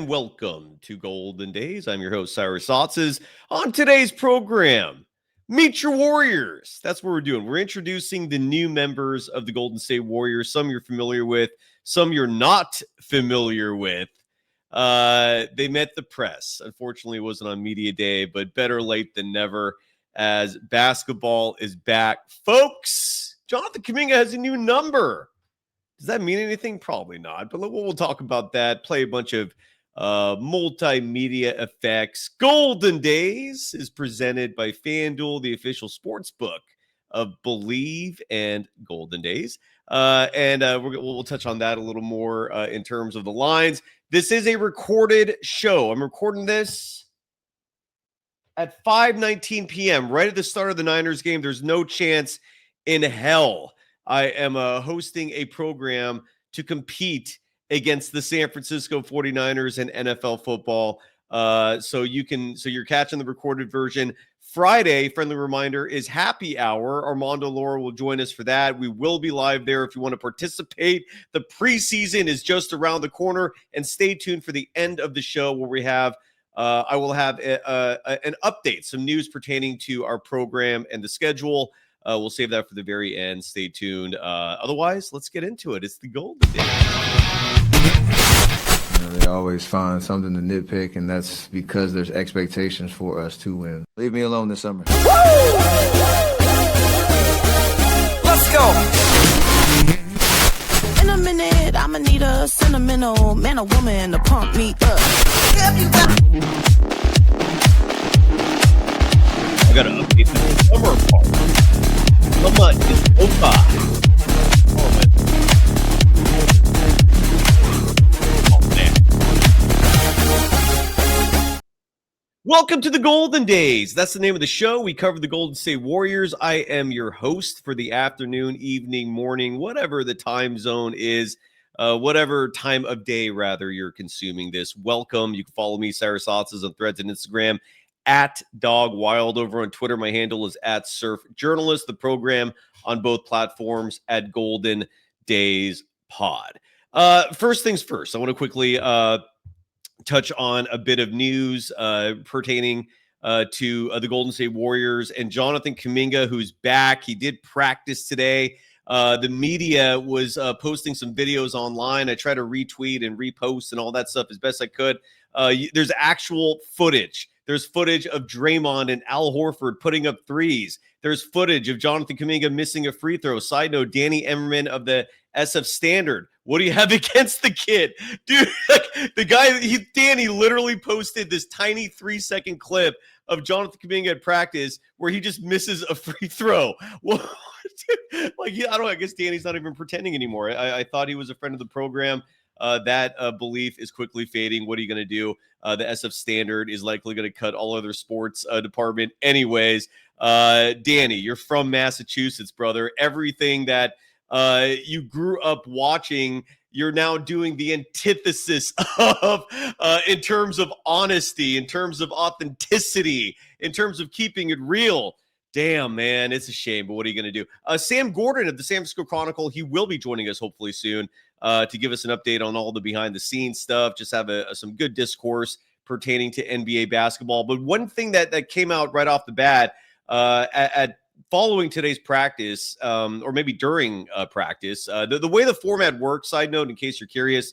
and welcome to Golden Days. I'm your host, Cyrus Saatsaz. On today's program, meet your Warriors. That's what we're doing. We're introducing the new members of the Golden State Warriors. Some you're familiar with, some you're not familiar with. They met the press. Unfortunately, it wasn't on Media Day, but better late than never as basketball is back. Folks, Jonathan Kuminga has a new number. Does that mean anything? Probably not. But we'll talk about that, play a bunch of multimedia effects. Golden Days is presented by FanDuel, the official sportsbook of Believe and Golden Days. We'll touch on that a little more in terms of the lines. This is a recorded show. I'm recording this at 5:19 p.m., right at the start of the Niners game. There's no chance in hell I am hosting a program to compete against the San Francisco 49ers in NFL football. So you're catching the recorded version. Friday, friendly reminder, is happy hour. Armando Laura will join us for that. We will be live there if you want to participate. The preseason is just around the corner, and stay tuned for the end of the show where we have I will have an update, some news pertaining to our program and the schedule. We'll save that for the very end. Stay tuned. Otherwise, let's get into it. It's the Golden Days. They always find something to nitpick, and that's because there's expectations for us to win. Leave me alone this summer. Let's go. In a minute, I'ma need a sentimental man or woman to pump me up. I gotta update the summer part. Summer is over. Oh, man. Welcome to the Golden Days. That's the name of the show. We cover the Golden State Warriors. I am your host for the afternoon, evening, morning, whatever the time zone is, whatever time of day, rather, you're consuming this. Welcome. You can follow me, Cyrus Saatsaz, on Threads and Instagram, at Dog Wild over on Twitter. My handle is at Surf Journalist. The program on both platforms at Golden Days Pod. First things first, I want to quickly touch on a bit of news pertaining to the Golden State Warriors and Jonathan Kuminga, who's back. He did practice today. The media was posting some videos online. I try to retweet and repost and all that stuff as best I could. There's actual footage. There's footage of Draymond and Al Horford putting up threes. There's footage of Jonathan Kuminga missing a free throw. Side note, Danny Emmerman of the SF Standard. What do you have against the kid? Dude, like, the guy, Danny literally posted this tiny 3-second clip of Jonathan Kuminga at practice where he just misses a free throw. Well, I guess Danny's not even pretending anymore. I thought he was a friend of the program. That belief is quickly fading. What are you going to do? The SF Standard is likely going to cut all other sports department anyways. Danny, you're from Massachusetts, brother. Everything that you grew up watching, you're now doing the antithesis of in terms of honesty, in terms of authenticity, in terms of keeping it real. Damn, man, it's a shame, but what are you going to do? Sam Gordon of the San Francisco Chronicle, he will be joining us hopefully soon to give us an update on all the behind-the-scenes stuff, just have some good discourse pertaining to NBA basketball. But one thing that came out right off the bat at following today's practice, or maybe during practice, the way the format works, side note, in case you're curious,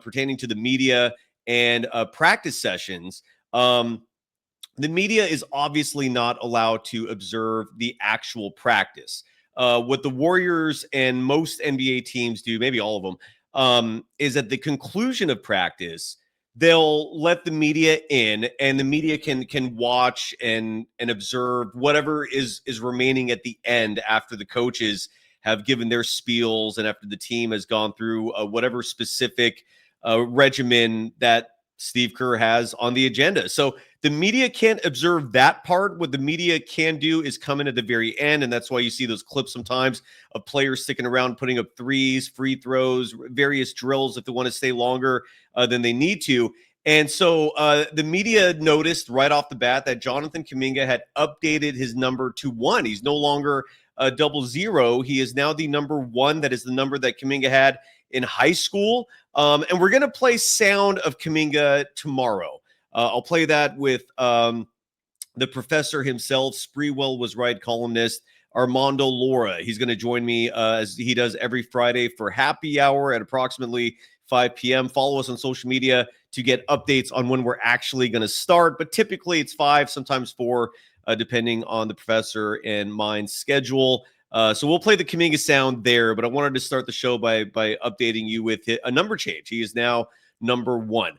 pertaining to the media and practice sessions, the media is obviously not allowed to observe the actual practice. What the Warriors and most NBA teams do, maybe all of them, is at the conclusion of practice, they'll let the media in, and the media can watch and observe whatever is remaining at the end after the coaches have given their spiels and after the team has gone through whatever specific regimen that Steve Kerr has on the agenda. So the media can't observe that part. What the media can do is come in at the very end, and that's why you see those clips sometimes of players sticking around, putting up threes, free throws, various drills if they want to stay longer than they need to. And so the media noticed right off the bat that Jonathan Kuminga had updated his number to 1. He's no longer 00. He is now the number 1. That is the number that Kuminga had in high school. And we're going to play sound of Kuminga tomorrow. I'll play that with the professor himself, Spreewell was right columnist, Armando Laura. He's going to join me as he does every Friday for happy hour at approximately 5 p.m. Follow us on social media to get updates on when we're actually going to start. But typically it's 5, sometimes 4, depending on the professor and mine's schedule. So we'll play the Kuminga sound there, but I wanted to start the show by updating you with a number change. He is now number 1.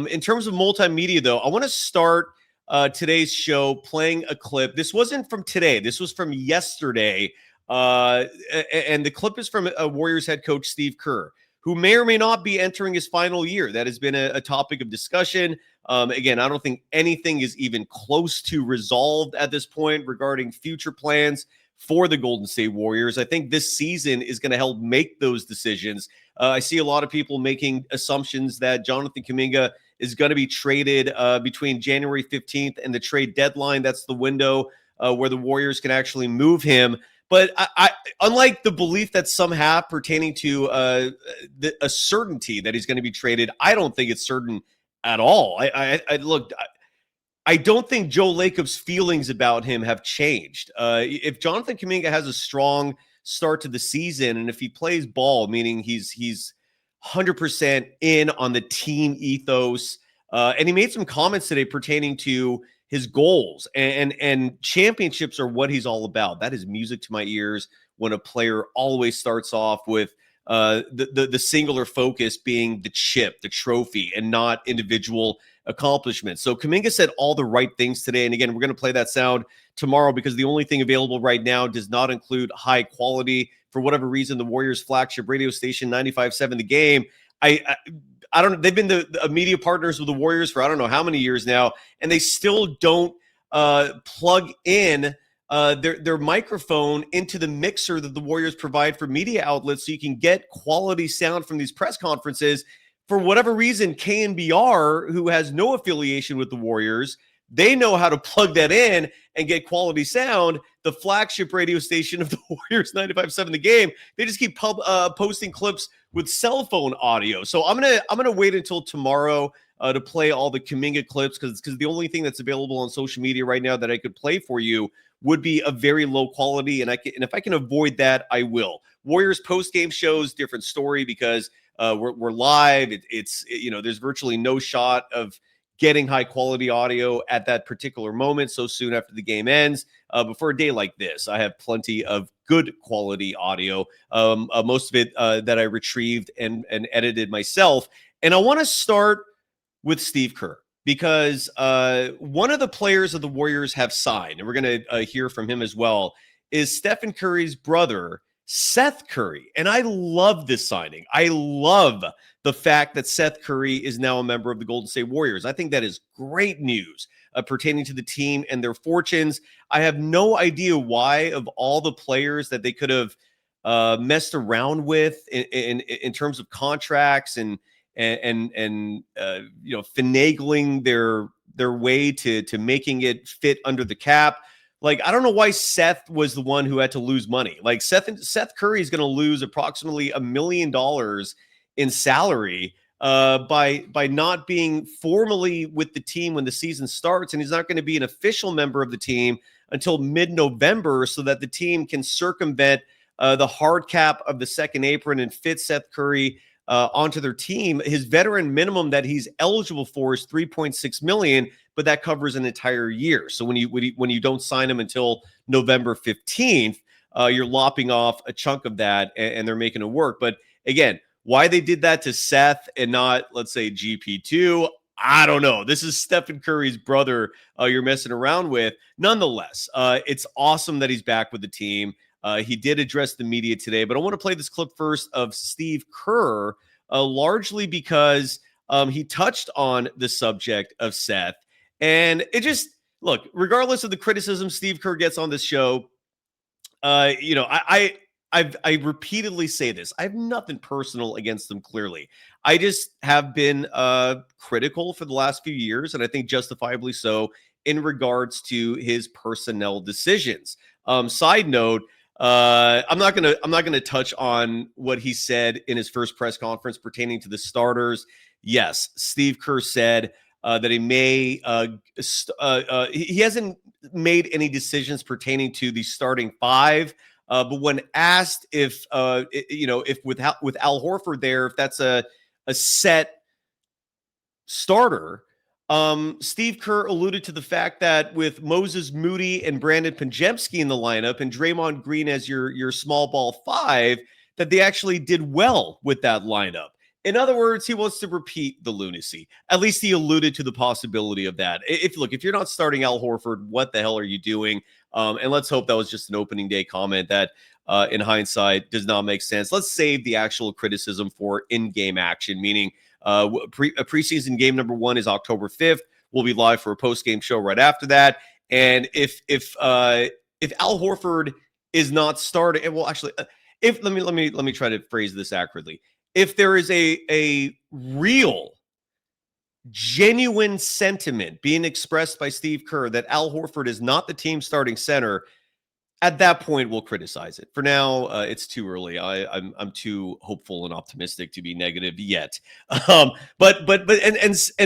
In terms of multimedia, though, I want to start today's show playing a clip. This wasn't from today. This was from yesterday. And the clip is from Warriors head coach Steve Kerr, who may or may not be entering his final year. That has been a topic of discussion. Again, I don't think anything is even close to resolved at this point regarding future plans for the Golden State Warriors. I think this season is going to help make those decisions. I see a lot of people making assumptions that Jonathan Kuminga is going to be traded between January 15th and the trade deadline. That's the window where the Warriors can actually move him. But I unlike the belief that some have pertaining to a certainty that he's going to be traded, I don't think it's certain at all. I don't think Joe Lacob's feelings about him have changed. If Jonathan Kuminga has a strong start to the season, and if he plays ball, meaning he's 100% in on the team ethos, and he made some comments today pertaining to his goals, and championships are what he's all about. That is music to my ears when a player always starts off with the singular focus being the chip, the trophy, and not individual accomplishments. So Kuminga said all the right things today. And again, we're going to play that sound tomorrow because the only thing available right now does not include high quality. For whatever reason, the Warriors flagship radio station 95.7 The Game, I don't know. They've been the media partners with the Warriors for I don't know how many years now, and they still don't plug in their microphone into the mixer that the Warriors provide for media outlets so you can get quality sound from these press conferences. For whatever reason, KNBR, who has no affiliation with the Warriors, they know how to plug that in and get quality sound. The flagship radio station of the Warriors, 95.7 The Game, they just keep posting clips with cell phone audio. So I'm gonna wait until tomorrow to play all the Kuminga clips because the only thing that's available on social media right now that I could play for you would be a very low quality, and if I can avoid that, I will. Warriors post game shows, different story because we're live. It's there's virtually no shot of getting high quality audio at that particular moment so soon after the game ends. But for a day like this, I have plenty of good quality audio, most of it that I retrieved and edited myself. And I want to start with Steve Kerr because one of the players of the Warriors have signed, and we're going to hear from him as well, is Stephen Curry's brother, Seth Curry. And I love this signing. I love the fact that Seth Curry is now a member of the Golden State Warriors. I think that is great news pertaining to the team and their fortunes. I have no idea why, of all the players that they could have messed around with in terms of contracts and finagling their way to making it fit under the cap. Like, I don't know why Seth was the one who had to lose money. Like, Seth Curry is going to lose approximately $1 million in salary by not being formally with the team when the season starts, and he's not going to be an official member of the team until mid-November so that the team can circumvent the hard cap of the second apron and fit Seth Curry onto their team. His veteran minimum that he's eligible for is $3.6 million, but that covers an entire year. So when you don't sign him until November 15th, you're lopping off a chunk of that, and they're making it work. But again, why they did that to Seth and not, let's say, GP2, I don't know. This is Stephen Curry's brother you're messing around with. Nonetheless, it's awesome that he's back with the team. He did address the media today, but I want to play this clip first of Steve Kerr, largely because he touched on the subject of Seth. And it just, look, regardless of the criticism Steve Kerr gets on this show, I repeatedly say this. I have nothing personal against them, clearly. I just have been critical for the last few years, and I think justifiably so, in regards to his personnel decisions. Side note, I'm not gonna touch on what he said in his first press conference pertaining to the starters. Yes, Steve Kerr said that he may he hasn't made any decisions pertaining to the starting five. But when asked if if with Al Horford there, if that's a set starter, Steve Kerr alluded to the fact that with Moses Moody and Brandon Pajemski in the lineup and Draymond Green as your small ball five, that they actually did well with that lineup. In other words, he wants to repeat the lunacy. At least he alluded to the possibility of that. If you're not starting Al Horford, what the hell are you doing? And let's hope that was just an opening day comment that, in hindsight, does not make sense. Let's save the actual criticism for in-game action, meaning preseason game number 1 is October 5th. We'll be live for a post-game show right after that. And if Al Horford is not starting, well, actually, let me try to phrase this accurately. If there is a real, genuine sentiment being expressed by Steve Kerr that Al Horford is not the team's starting center, at that point we'll criticize it. For now, it's too early. I'm too hopeful and optimistic to be negative yet. But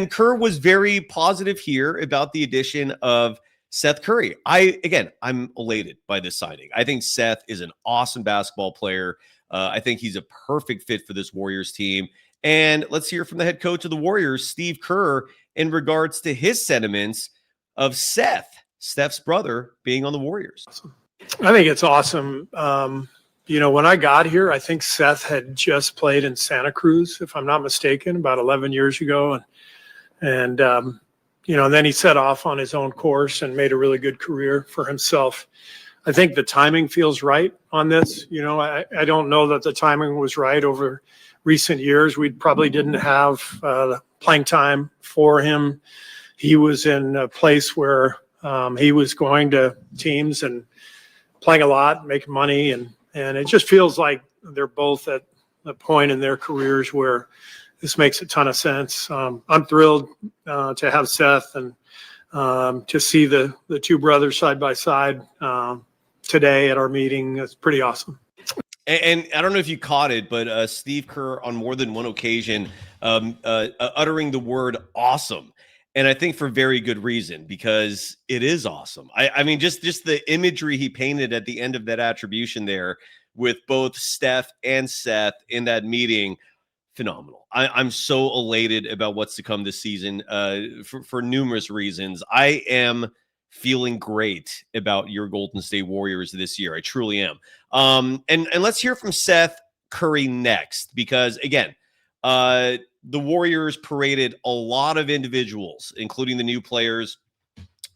Kerr was very positive here about the addition of Seth Curry. I'm elated by this signing. I think Seth is an awesome basketball player. I think he's a perfect fit for this Warriors team. And let's hear from the head coach of the Warriors, Steve Kerr, in regards to his sentiments of Steph's brother, being on the Warriors. I think it's awesome. When I got here, I think Seth had just played in Santa Cruz, if I'm not mistaken, about 11 years ago. And then he set off on his own course and made a really good career for himself. I think the timing feels right on this. I don't know that the timing was right over recent years. We probably didn't have playing time for him. He was in a place where he was going to teams and playing a lot, making money, and it just feels like they're both at a point in their careers where this makes a ton of sense. I'm thrilled to have Seth and to see the two brothers side by side today at our meeting. It's pretty awesome. And I don't know if you caught it, but Steve Kerr on more than one occasion uttering the word awesome. And I think for very good reason, because it is awesome. I mean, just the imagery he painted at the end of that attribution there with both Steph and Seth in that meeting, phenomenal. I'm so elated about what's to come this season for numerous reasons. I am feeling great about your Golden State Warriors this year. I truly am. And let's hear from Seth Curry next, because again, the Warriors paraded a lot of individuals, including the new players,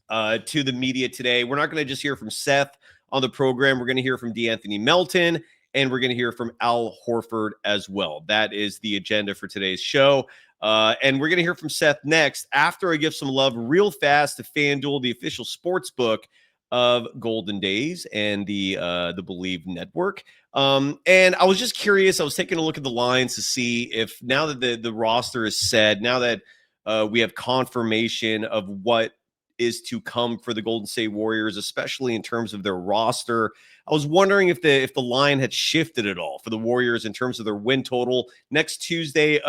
to the media today. We're not going to just hear from Seth on the program. We're going to hear from De'Anthony Melton, and we're going to hear from Al Horford as well. That is the agenda for today's show. And we're going to hear from Seth next after I give some love real fast to FanDuel, the official sports book of Golden Daze and the Believe Network. And I was just curious. I was taking a look at the lines to see if now that the roster is set, now that we have confirmation of what is to come for the Golden State Warriors, especially in terms of their roster, I was wondering if the line had shifted at all for the Warriors in terms of their win total. Next Tuesday,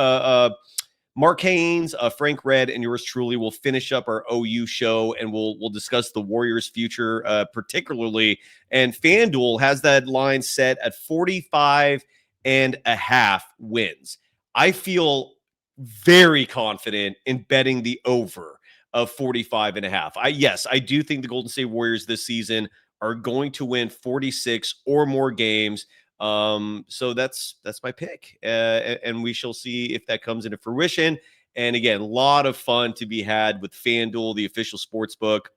Mark Haynes, Frank Red, and yours truly will finish up our OU show, and we'll discuss the Warriors' future particularly. And FanDuel has that line set at 45.5 wins. I feel very confident in betting the over of 45.5. Yes, I do think the Golden State Warriors this season are going to win 46 or more games. So that's my pick, and we shall see if that comes into fruition. And again, a lot of fun to be had with FanDuel, the official sports book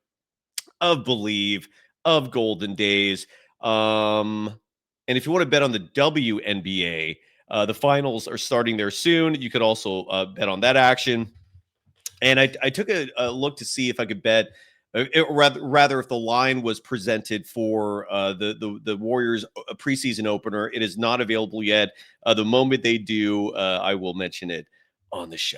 of Believe, of Golden Daze. And if you want to bet on the WNBA, the finals are starting there soon. You could also bet on that action. And I took a look to see if I could bet. Rather, if the line was presented for the Warriors preseason opener, it is not available yet. The moment they do, I will mention it on the show.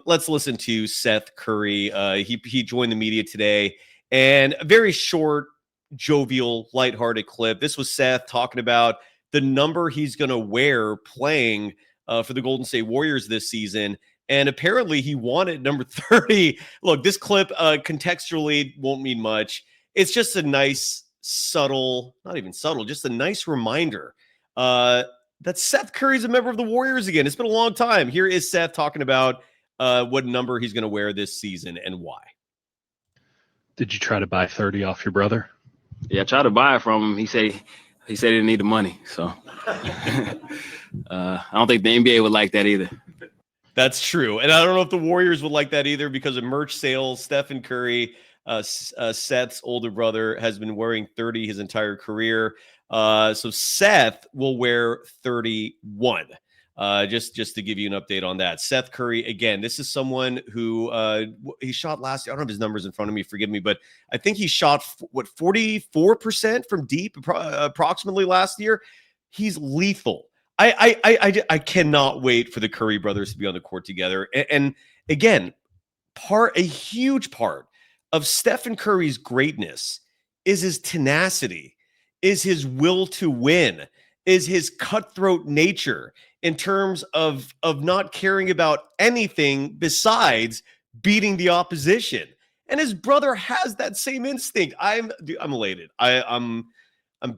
Let's listen to Seth Curry. He joined the media today, and a very short jovial, lighthearted clip. This was Seth talking about the number he's going to wear playing for the Golden State Warriors this season. And apparently he wanted number 30. Look, this clip contextually won't mean much. It's just a nice, subtle, not even subtle, just a nice reminder that Seth Curry's a member of the Warriors again. It's been a long time. Here is Seth talking about what number he's going to wear this season and why. Did you try to buy 30 off your brother? Yeah, I tried to buy it from him. He said he didn't need the money. So I don't think the NBA would like that either. That's true. And I don't know if the Warriors would like that either because of merch sales. Stephen Curry, Seth's older brother, has been wearing 30 his entire career. So Seth will wear 31. Just to give you an update on that. Seth Curry, again, this is someone who he shot last year. I don't have his numbers in front of me, forgive me, but I think he shot 44% from deep approximately last year. He's lethal. I cannot wait for the Curry brothers to be on the court together. And again, a huge part of Stephen Curry's greatness is his tenacity, is his will to win, is his cutthroat nature in terms of not caring about anything besides beating the opposition. And his brother has that same instinct. I'm elated. I'm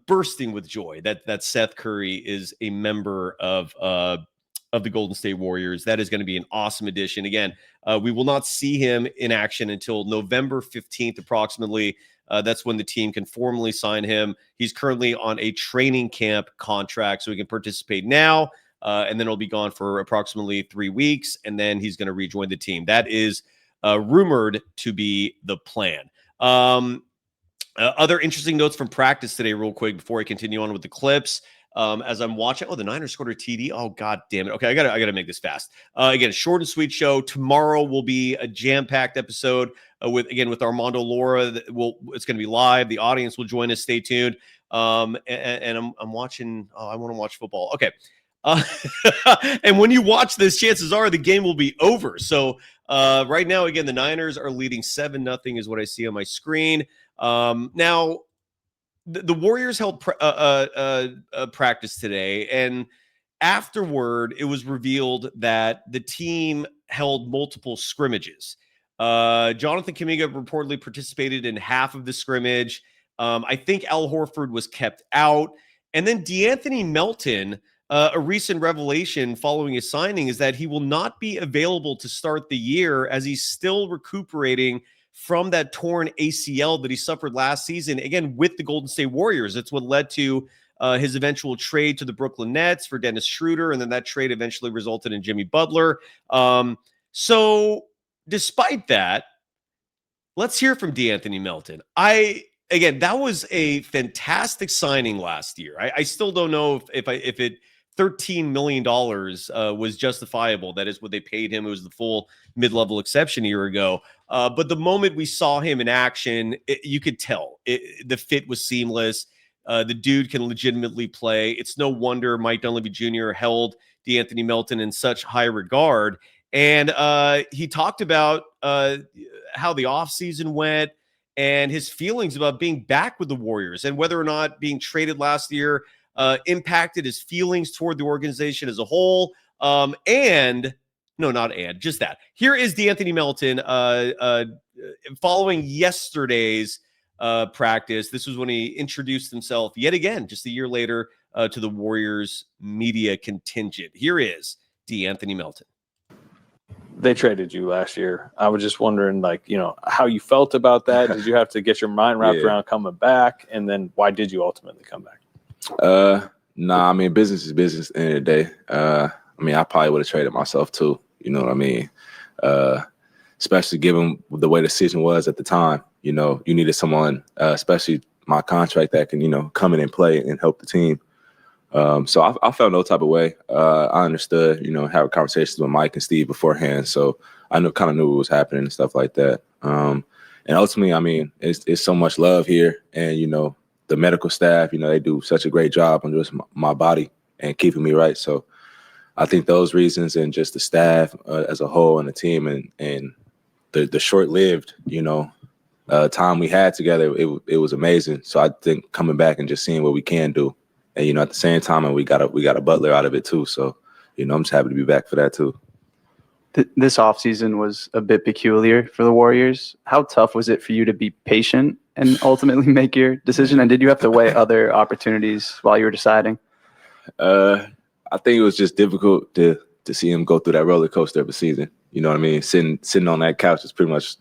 bursting with joy that Seth Curry is a member of the Golden State Warriors. That is going to be an awesome addition. Again, we will not see him in action until November 15th, approximately. That's when the team can formally sign him. He's currently on a training camp contract, so he can participate now, and then he'll be gone for approximately 3 weeks, and then he's going to rejoin the team. That is rumored to be the plan. Other interesting notes from practice today, real quick, before I continue on with the clips. As I'm watching, the Niners scored a TD. Oh, God damn it. Okay, I gotta make this fast. Again, short and sweet show. Tomorrow will be a jam-packed episode with Armando Laura. It's going to be live. The audience will join us. Stay tuned. And I'm watching. Oh, I want to watch football. Okay. And when you watch this, chances are the game will be over. So right now, again, the Niners are leading 7-0 is what I see on my screen. Now, the Warriors held practice today, and afterward, it was revealed that the team held multiple scrimmages. Jonathan Kuminga reportedly participated in half of the scrimmage. I think Al Horford was kept out. And then De'Anthony Melton, a recent revelation following his signing, is that he will not be available to start the year as he's still recuperating from that torn ACL that he suffered last season, again, with the Golden State Warriors. That's what led to his eventual trade to the Brooklyn Nets for Dennis Schroeder, and then that trade eventually resulted in Jimmy Butler. So despite that, let's hear from De'Anthony Melton. Again, that was a fantastic signing last year. I still don't know if it $13 million was justifiable. That is what they paid him. It was the full mid-level exception a year ago. But the moment we saw him in action, you could tell the fit was seamless. The dude can legitimately play. It's no wonder Mike Dunleavy Jr. held De'Anthony Melton in such high regard. And he talked about how the offseason went and his feelings about being back with the Warriors and whether or not being traded last year impacted his feelings toward the organization as a whole. Just that. Here is De'Anthony Melton following yesterday's practice. This was when he introduced himself yet again, just a year later, to the Warriors media contingent. Here is De'Anthony Melton. They traded you last year. I was just wondering, how you felt about that. Did you have to get your mind wrapped around coming back? And then why did you ultimately come back? Business is business at the end of the day. I probably would have traded myself too. You know what I mean? Especially given the way the season was at the time. You needed someone, especially my contract, that can, come in and play and help the team. So I felt no type of way. I understood, having conversations with Mike and Steve beforehand. So I kind of knew what was happening and stuff like that. And ultimately, it's so much love here. And, the medical staff, they do such a great job on just my body and keeping me right. So I think those reasons and just the staff as a whole and the team and the short-lived, time we had together, it was amazing. So I think coming back and just seeing what we can do, and at the same time, and we got a Butler out of it too. So I'm just happy to be back for that too. This offseason was a bit peculiar for the Warriors. How tough was it for you to be patient and ultimately make your decision? And did you have to weigh other opportunities while you were deciding? I think it was just difficult to see him go through that roller coaster of a season. You know what I mean? Sitting on that couch is pretty much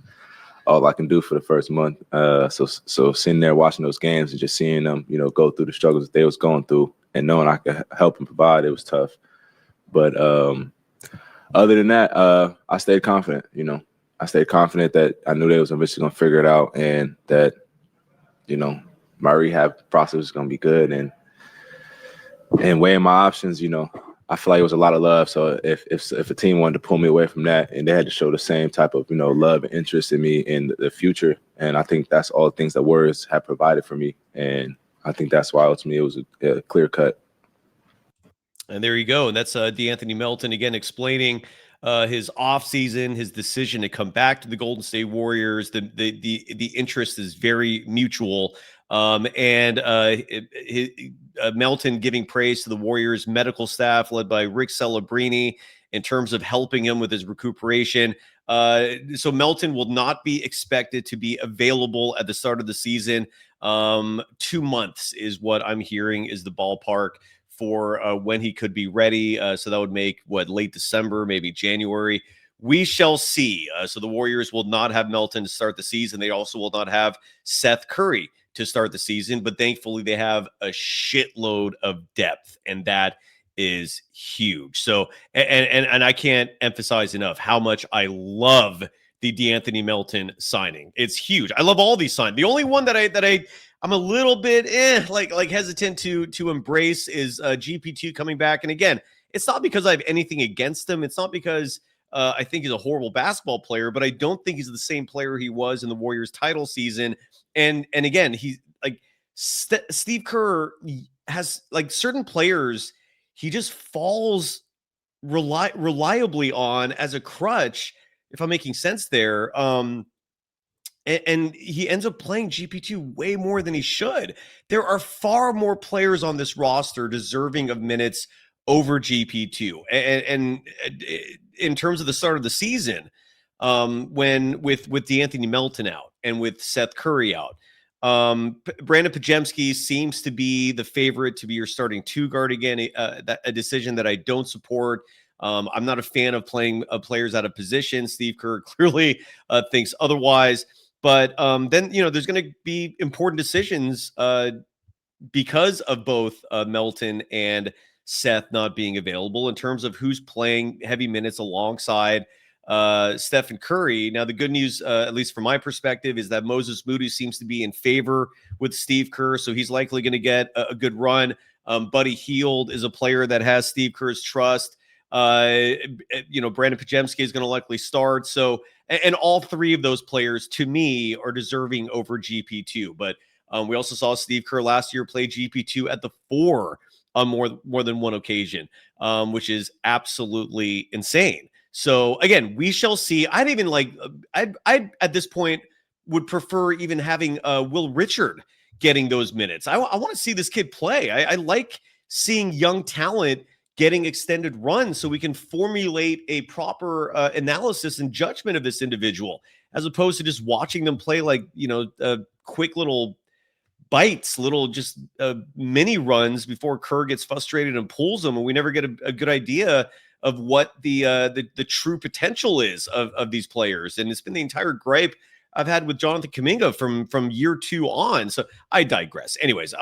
all I can do for the first month. So sitting there watching those games and just seeing them, go through the struggles that they was going through and knowing I could help and provide, it was tough. But other than that, I stayed confident. I stayed confident that I knew they was eventually going to figure it out, and that, my rehab process was going to be good. And weighing my options, I feel like it was a lot of love. So if a team wanted to pull me away from that, and they had to show the same type of, love and interest in me in the future. And I think that's all the things that Warriors have provided for me. And I think that's why ultimately it was a clear cut. And there you go. And that's De'Anthony Melton again explaining his offseason, his decision to come back to the Golden State Warriors. The interest is very mutual. Melton giving praise to the Warriors medical staff led by Rick Celebrini in terms of helping him with his recuperation. So Melton will not be expected to be available at the start of the season. 2 months is what I'm hearing is the ballpark for when he could be ready. So that would make late December, maybe January. We shall see. So the Warriors will not have Melton to start the season. They also will not have Seth Curry to start the season, but thankfully they have a shitload of depth, and that is huge. So, and I can't emphasize enough how much I love the De'Anthony Melton signing. It's huge. I love all these signings. The only one that I'm a little bit hesitant to embrace is GP2 coming back. And again, it's not because I have anything against him. It's not because I think he's a horrible basketball player, but I don't think he's the same player he was in the Warriors title season. And again, he's like Steve Kerr has certain players he just falls reliably on as a crutch, if I'm making sense there. And he ends up playing GP2 way more than he should. There are far more players on this roster deserving of minutes over GP2. And in terms of the start of the season, when with De'Anthony Melton out and with Seth Curry out, Brandon Podziemski seems to be the favorite to be your starting two guard again, a decision that I don't support. I'm not a fan of playing players out of position. Steve Kerr clearly thinks otherwise. But then, there's going to be important decisions because of both Melton and Seth not being available in terms of who's playing heavy minutes alongside Steph and Curry. Now, the good news, at least from my perspective, is that Moses Moody seems to be in favor with Steve Kerr, so he's likely going to get a good run. Buddy Hield is a player that has Steve Kerr's trust. Brandon Podziemski is going to likely start. So, and all three of those players, to me, are deserving over GP2. But we also saw Steve Kerr last year play GP2 at the 4 on more than one occasion, which is absolutely insane. So again, we shall see. I'd even I at this point would prefer even having Will Richard getting those minutes. I want to see this kid play. I like seeing young talent getting extended runs so we can formulate a proper analysis and judgment of this individual, as opposed to just watching them play quick little bites, little just mini runs before Kerr gets frustrated and pulls them, and we never get a good idea of what the true potential is of these players. And it's been the entire gripe I've had with Jonathan Kuminga from year 2 on. So I digress. Anyways,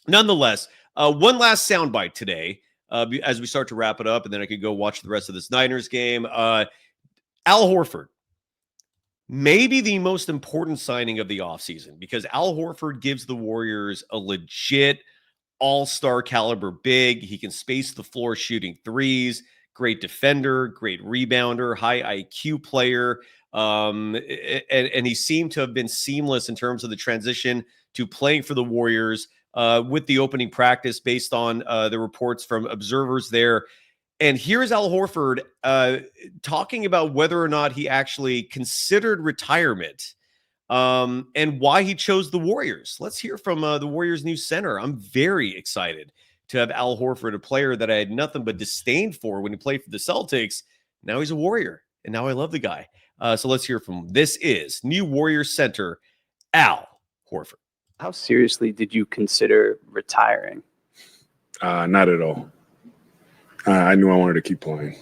nonetheless, one last soundbite today as we start to wrap it up, and then I could go watch the rest of this Niners game. Al Horford, maybe the most important signing of the offseason, because Al Horford gives the Warriors a legit all-star caliber big. He can space the floor shooting threes, great defender, great rebounder, high IQ player. And he seemed to have been seamless in terms of the transition to playing for the Warriors with the opening practice based on the reports from observers there. And here's Al Horford talking about whether or not he actually considered retirement and why he chose the Warriors. Let's hear from the Warriors' new center. I'm very excited to have Al Horford, a player that I had nothing but disdain for when he played for the Celtics. Now he's a Warrior, and now I love the guy. So let's hear from him. This is new Warriors center, Al Horford. How seriously did you consider retiring? Not at all. I knew I wanted to keep playing.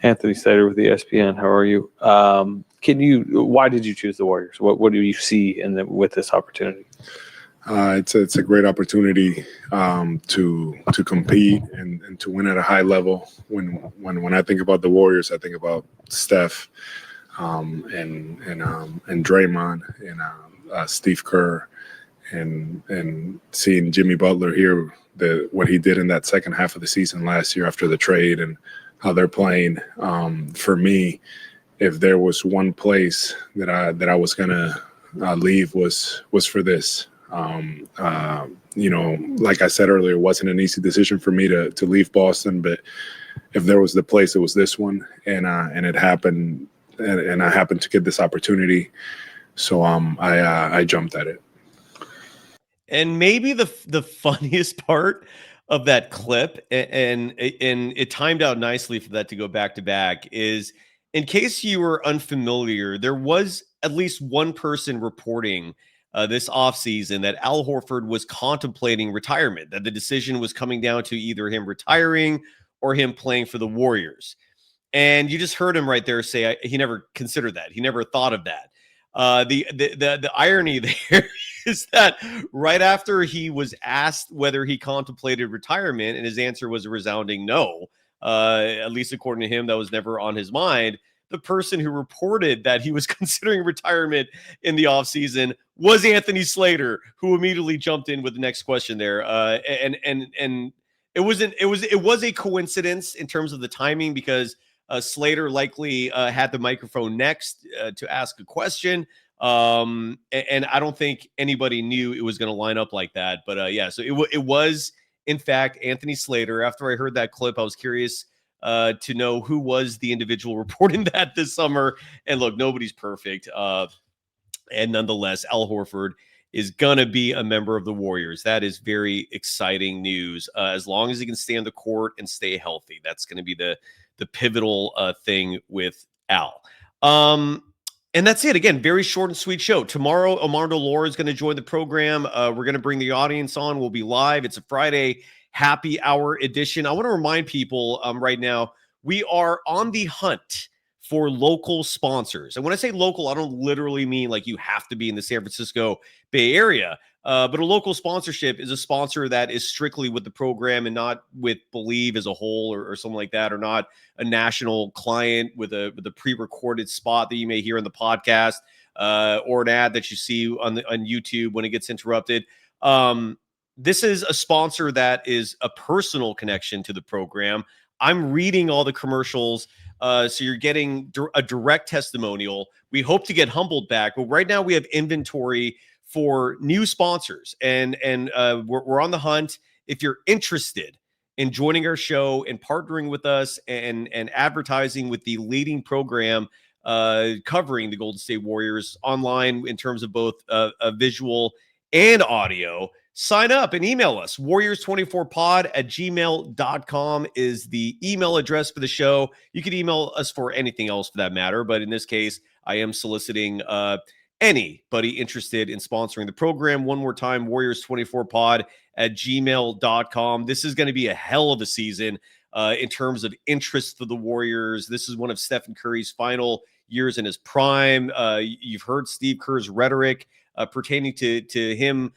Anthony Slater with ESPN. How are you? Why did you choose the Warriors? What do you see with this opportunity? It's a great opportunity to compete and to win at a high level. When I think about the Warriors, I think about Steph and Draymond and Steve Kerr and seeing Jimmy Butler here, what he did in that second half of the season last year after the trade and how they're playing. For me, if there was one place that I was gonna leave was for this. Like I said earlier, it wasn't an easy decision for me to leave Boston, but if there was the place, it was this one, and it happened, and I happened to get this opportunity, so I jumped at it. And maybe the funniest part of that clip, and it timed out nicely for that to go back to back, is in case you were unfamiliar, there was at least one person reporting this offseason that Al Horford was contemplating retirement, that the decision was coming down to either him retiring or him playing for the Warriors. And you just heard him right there say he never considered that. He never thought of that. The irony there is that right after he was asked whether he contemplated retirement, and his answer was a resounding no, at least according to him, that was never on his mind. The person who reported that he was considering retirement in the offseason was Anthony Slater, who immediately jumped in with the next question there. And it was a coincidence in terms of the timing, because Slater likely had the microphone next to ask a question. And I don't think anybody knew it was going to line up like that. But yeah, so it was, in fact, Anthony Slater. After I heard that clip, I was curious to know who was the individual reporting that this summer. And look, nobody's perfect. And nonetheless, Al Horford is going to be a member of the Warriors. That is very exciting news. As long as he can stay on the court and stay healthy, that's going to be the pivotal thing with Al. And that's it. Again, very short and sweet show. Tomorrow, Armando Laura is going to join the program. We're going to bring the audience on. We'll be live. It's a Friday happy hour edition. I want to remind people right now, we are on the hunt for local sponsors. And when I say local, I don't literally mean like you have to be in the San Francisco Bay Area. But a local sponsorship is a sponsor that is strictly with the program and not with Believe as a whole or something like that, or not a national client with a pre-recorded spot that you may hear in the podcast or an ad that you see on YouTube when it gets interrupted. This is a sponsor that is a personal connection to the program. I'm reading all the commercials, so you're getting a direct testimonial. We hope to get Humbled back, but right now we have inventory for new sponsors, and we're on the hunt. If you're interested in joining our show and partnering with us and advertising with the leading program covering the Golden State Warriors online in terms of both a visual and audio, sign up and email us. warriors24pod@gmail.com is the email address for the show. You can email us for anything else for that matter, but in this case, I am soliciting anybody interested in sponsoring the program. One more time, warriors24pod@gmail.com. This is going to be a hell of a season in terms of interest for the Warriors. This is one of Steph Curry's final years in his prime. You've heard Steve Kerr's rhetoric pertaining to him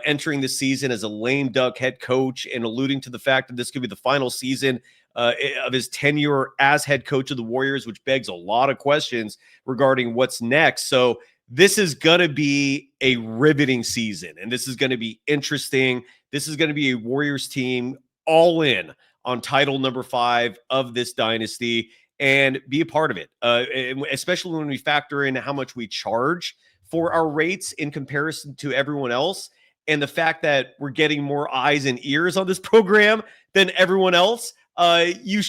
entering the season as a lame duck head coach and alluding to the fact that this could be the final season of his tenure as head coach of the Warriors, which begs a lot of questions regarding what's next. So this is going to be a riveting season, and this is going to be interesting. This is going to be a Warriors team all in on title number 5 of this dynasty, and be a part of it, especially when we factor in how much we charge for our rates in comparison to everyone else, and the fact that we're getting more eyes and ears on this program than everyone else. You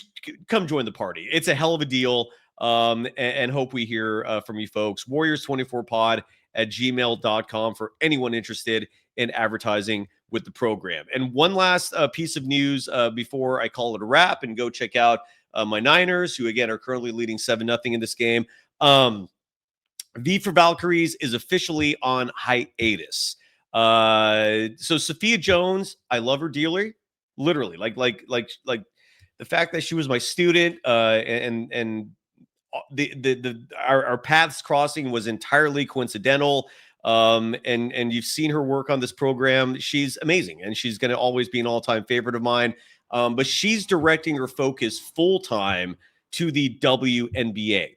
come join the party. It's a hell of a deal. and hope we hear from you folks. Warriors24pod@gmail.com for anyone interested in advertising with the program. And one last piece of news before I call it a wrap and go check out my Niners, who again are currently leading 7-0 in this game. V for Valkyries is officially on hiatus. So Sophia Jones, I love her dearly, literally, like the fact that she was my student, and our paths crossing was entirely coincidental. And you've seen her work on this program. She's amazing, and she's going to always be an all-time favorite of mine. But she's directing her focus full-time to the WNBA.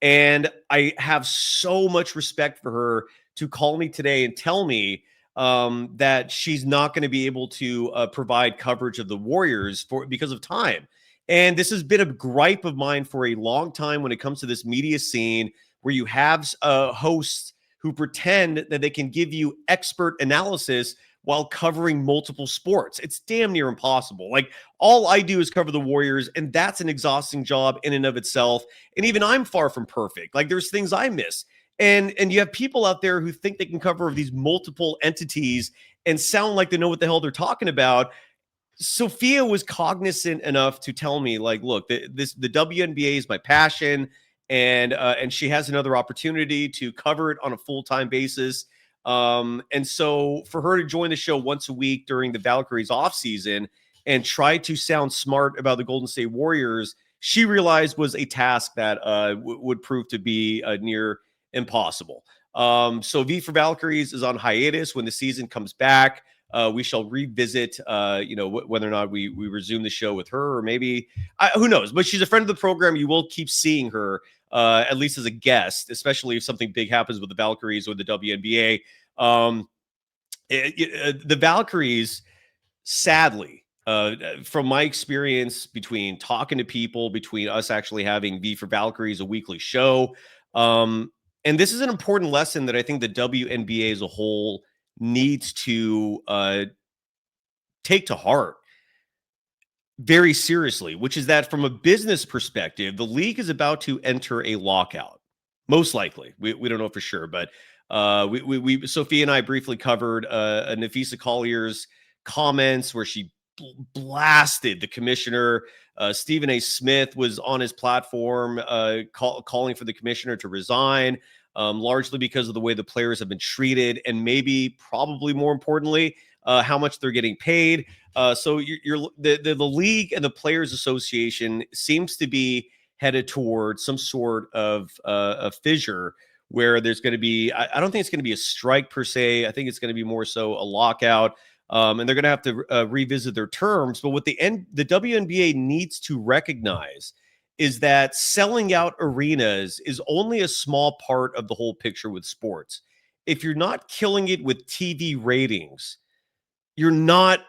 And I have so much respect for her to call me today and tell me that she's not going to be able to provide coverage of the Warriors because of time. And this has been a gripe of mine for a long time when it comes to this media scene, where you have hosts who pretend that they can give you expert analysis while covering multiple sports. It's damn near impossible. Like, all I do is cover the Warriors, and that's an exhausting job in and of itself. And even I'm far from perfect. Like, there's things I miss. And you have people out there who think they can cover these multiple entities and sound like they know what the hell they're talking about. Sophia was cognizant enough to tell me, like, look, the WNBA is my passion, and she has another opportunity to cover it on a full-time basis. And so for her to join the show once a week during the Valkyries off season and try to sound smart about the Golden State Warriors, she realized was a task that would prove to be near impossible. So V for Valkyries is on hiatus. When the season comes back, we shall revisit, whether or not we resume the show with her, or maybe who knows. But she's a friend of the program. You will keep seeing her, at least as a guest, especially if something big happens with the Valkyries or the WNBA. The Valkyries, sadly, from my experience between talking to people, between us actually having V for Valkyries, a weekly show, and this is an important lesson that I think the WNBA as a whole needs to take to heart very seriously, which is that from a business perspective, the league is about to enter a lockout. Most likely. We don't know for sure, but we Sophia and I briefly covered Nafisa Collier's comments where she blasted the commissioner. Stephen A. Smith was on his platform calling for the commissioner to resign, largely because of the way the players have been treated, and maybe, probably more importantly, how much they're getting paid. So the league and the Players Association seems to be headed towards some sort of a fissure where there's going to be, I don't think it's going to be a strike per se. I think it's going to be more so a lockout. And they're going to have to revisit their terms. But what the WNBA needs to recognize is that selling out arenas is only a small part of the whole picture with sports. If you're not killing it with TV ratings, you're not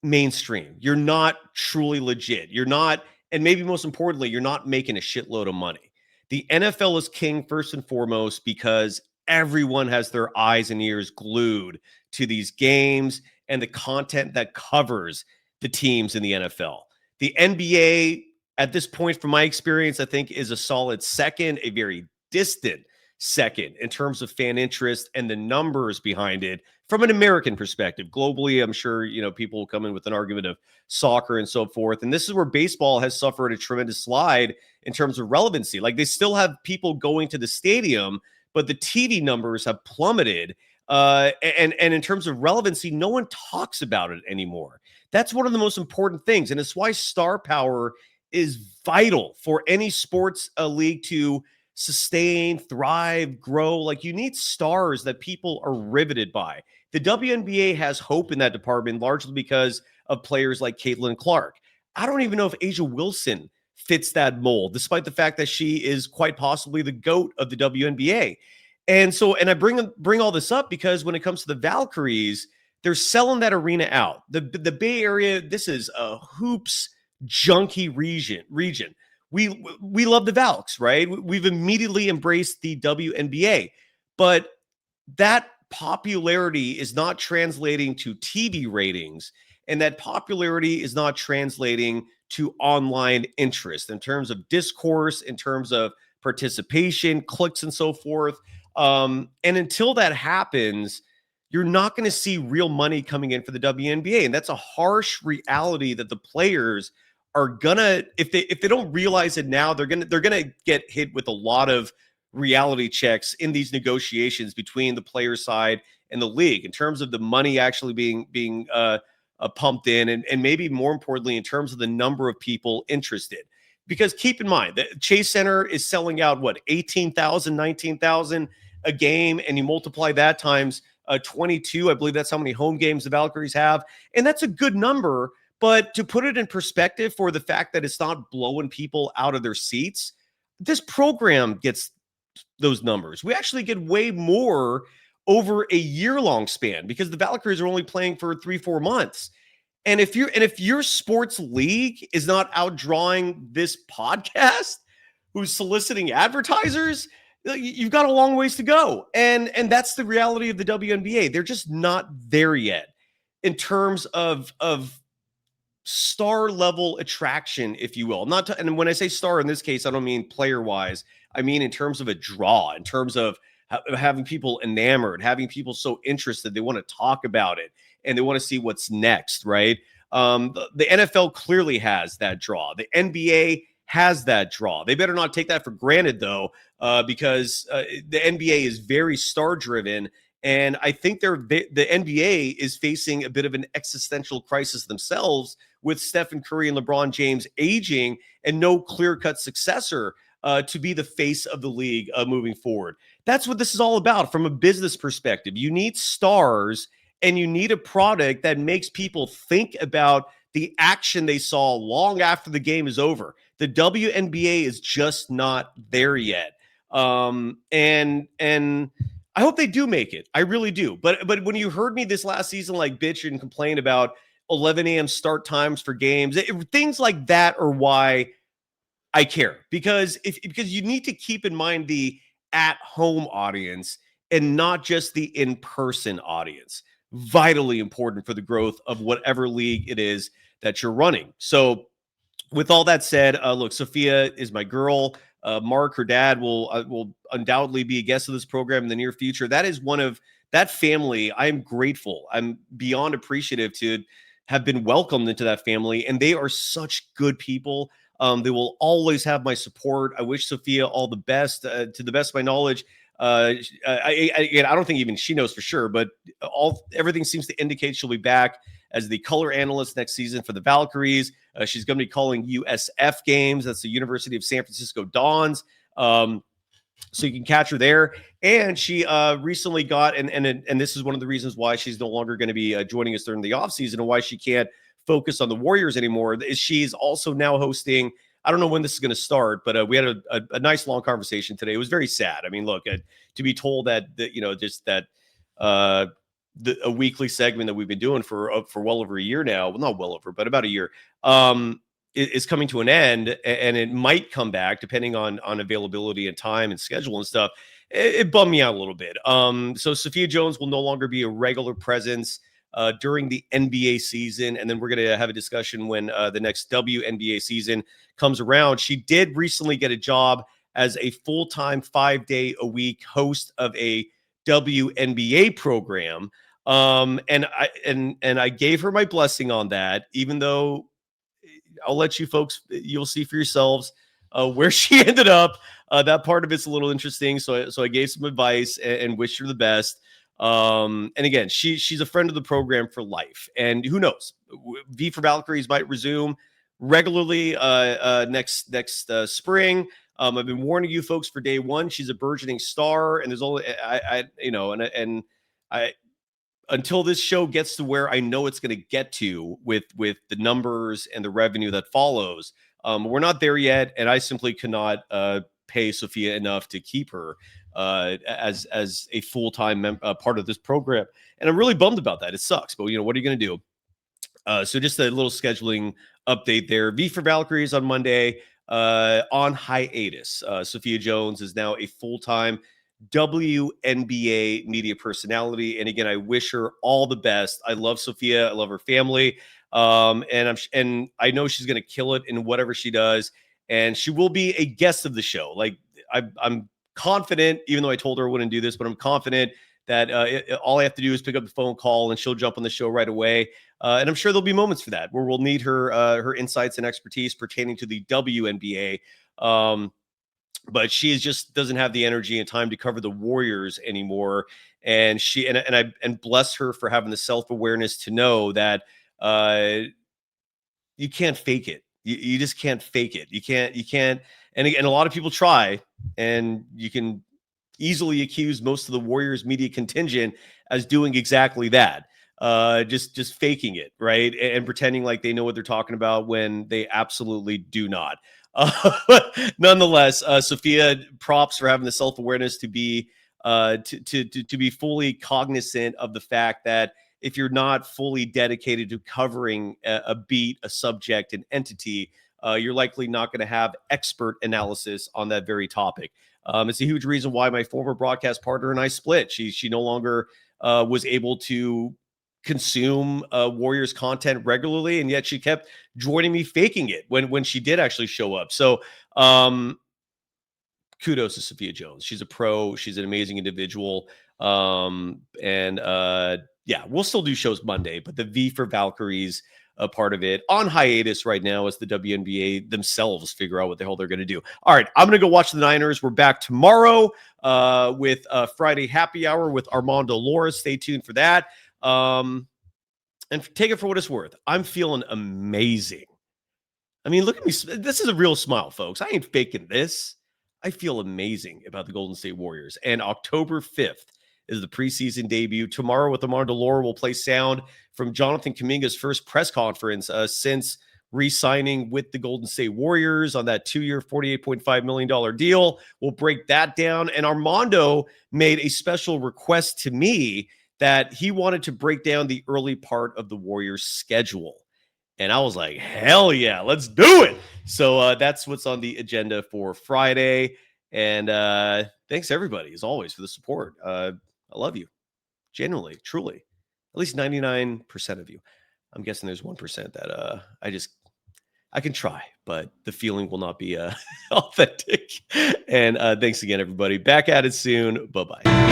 mainstream. You're not truly legit. You're not, and maybe most importantly, you're not making a shitload of money. The NFL is king first and foremost because everyone has their eyes and ears glued to these games and the content that covers the teams in the NFL. The NBA, at this point, from my experience, I think is a solid second, a very distant second in terms of fan interest and the numbers behind it from an American perspective. Globally, I'm sure, people will come in with an argument of soccer and so forth. And this is where baseball has suffered a tremendous slide in terms of relevancy. Like, they still have people going to the stadium, but the TV numbers have plummeted. And in terms of relevancy, no one talks about it anymore. That's one of the most important things. And it's why star power is vital for any sports league to sustain, thrive, grow. Like, you need stars that people are riveted by. The WNBA has hope in that department, largely because of players like Caitlin Clark. I don't even know if Asia Wilson fits that mold, despite the fact that she is quite possibly the GOAT of the WNBA. And I bring all this up because when it comes to the Valkyries, they're selling that arena out. The Bay Area, this is a hoops junkie region. We love the Valks, right? We've immediately embraced the WNBA, but that popularity is not translating to TV ratings, and that popularity is not translating to online interest, in terms of discourse, in terms of participation, clicks, and so forth. And until that happens, you're not going to see real money coming in for the WNBA. And that's a harsh reality that the players are gonna, if they don't realize it now, they're gonna get hit with a lot of reality checks in these negotiations between the player side and the league, in terms of the money actually being pumped in, and maybe more importantly, in terms of the number of people interested. Because keep in mind that Chase Center is selling out, what, 18,000, 19,000 a game, and you multiply that times 22. I believe that's how many home games the Valkyries have, and that's a good number. But to put it in perspective for the fact that it's not blowing people out of their seats, this program gets those numbers. We actually get way more over a year-long span, because the Valkyries are only playing for 3-4 months. And if your sports league is not outdrawing this podcast, who's soliciting advertisers, you've got a long ways to go. And that's the reality of the WNBA. They're just not there yet in terms of star level attraction, if you will. And when I say star in this case, I don't mean player wise. I mean in terms of a draw, in terms of having people enamored, having people so interested they want to talk about it and they want to see what's next, right? The NFL clearly has that draw. The NBA has that draw. They better not take that for granted, though, because the NBA is very star driven. And I think the NBA is facing a bit of an existential crisis themselves, with Stephen Curry and LeBron James aging and no clear-cut successor to be the face of the league moving forward. That's what this is all about from a business perspective. You need stars, and you need a product that makes people think about the action they saw long after the game is over. The WNBA is just not there yet. And I hope they do make it. I really do. But when you heard me this last season, like, bitch and complain about 11 a.m. start times for games, things like that are why I care. Because you need to keep in mind the at-home audience and not just the in-person audience. Vitally important for the growth of whatever league it is that you're running. So with all that said, look, Sophia is my girl. Mark, her dad, will undoubtedly be a guest of this program in the near future. That is one of that family. I am grateful. I'm beyond appreciative to have been welcomed into that family, and they are such good people. They will always have my support. I wish Sophia all the best. To the best of my knowledge, I don't think even she knows for sure, but everything seems to indicate she'll be back as the color analyst next season for the Valkyries. She's going to be calling USF games. That's the University of San Francisco Dons. So you can catch her there. And she recently got, and this is one of the reasons why she's no longer going to be joining us during the offseason, and why she can't focus on the Warriors anymore, is she's also now hosting. I don't know when this is going to start, but we had a nice long conversation today. It was very sad. I mean, look, to be told that a weekly segment that we've been doing for well over a year now, well, not well over, but about a year, is coming to an end, and it might come back depending on availability and time and schedule and stuff. It bummed me out a little bit. So Sophia Jones will no longer be a regular presence during the NBA season, and then we're going to have a discussion when the next WNBA season comes around. She did recently get a job as a full-time 5-day-a-week host of a WNBA program. And I gave her my blessing on that, even though I'll let you folks, you'll see for yourselves where she ended up. That part of it's a little interesting. So I gave some advice and wished her the best. And again, she's a friend of the program for life. And who knows, V for Valkyries might resume regularly next spring. I've been warning you folks for day one. She's a burgeoning star, and there's only until this show gets to where I know it's going to get to with the numbers and the revenue that follows. We're not there yet, and I simply cannot pay Sophia enough to keep her as a full-time part of this program. And I'm really bummed about that. It sucks, but what are you going to do? So just a little scheduling update there. V for Valkyries on Monday on hiatus. Sophia Jones is now a full-time WNBA media personality. And again, I wish her all the best. I love Sophia. I love her family. And I know she's going to kill it in whatever she does. And she will be a guest of the show. Like I'm confident, even though I told her I wouldn't do this, but I'm confident that all I have to do is pick up the phone call and she'll jump on the show right away. And I'm sure there'll be moments for that where we'll need her insights and expertise pertaining to the WNBA. But she just doesn't have the energy and time to cover the Warriors anymore. And she and bless her for having the self-awareness to know that you can't fake it. You just can't fake it. You can't. And again, a lot of people try, and you can easily accuse most of the Warriors media contingent as doing exactly that. Just faking it, right? And pretending like they know what they're talking about when they absolutely do not. Nonetheless, Sophia, props for having the self-awareness to be to be fully cognizant of the fact that if you're not fully dedicated to covering a beat, a subject, an entity, you're likely not going to have expert analysis on that very topic. It's a huge reason why my former broadcast partner and I split. She no longer was able to consume Warriors content regularly, and yet she kept joining me faking it when she did actually show up. So kudos to Sophia Jones. She's a pro. She's an amazing individual. Yeah, we'll still do shows Monday, but the V for Valkyries, a part of it, on hiatus right now as the WNBA themselves figure out what the hell they're going to do. All right, I'm going to go watch the Niners. We're back tomorrow with Friday Happy Hour with Armando Laura. Stay tuned for that. And take it for what it's worth. I'm feeling amazing. I mean, look at me. This is a real smile, folks. I ain't faking this. I feel amazing about the Golden State Warriors. And October 5th is the preseason debut. Tomorrow with Armando Laura, we'll play sound from Jonathan Kuminga's first press conference since re-signing with the Golden State Warriors on that 2-year, $48.5 million deal. We'll break that down. And Armando made a special request to me that he wanted to break down the early part of the Warriors schedule. And I was like, hell yeah, let's do it. So that's what's on the agenda for Friday. And thanks everybody, as always, for the support. I love you. Genuinely, truly. At least 99% of you. I'm guessing there's 1% that I can try, but the feeling will not be authentic. And thanks again, everybody. Back at it soon. Bye-bye.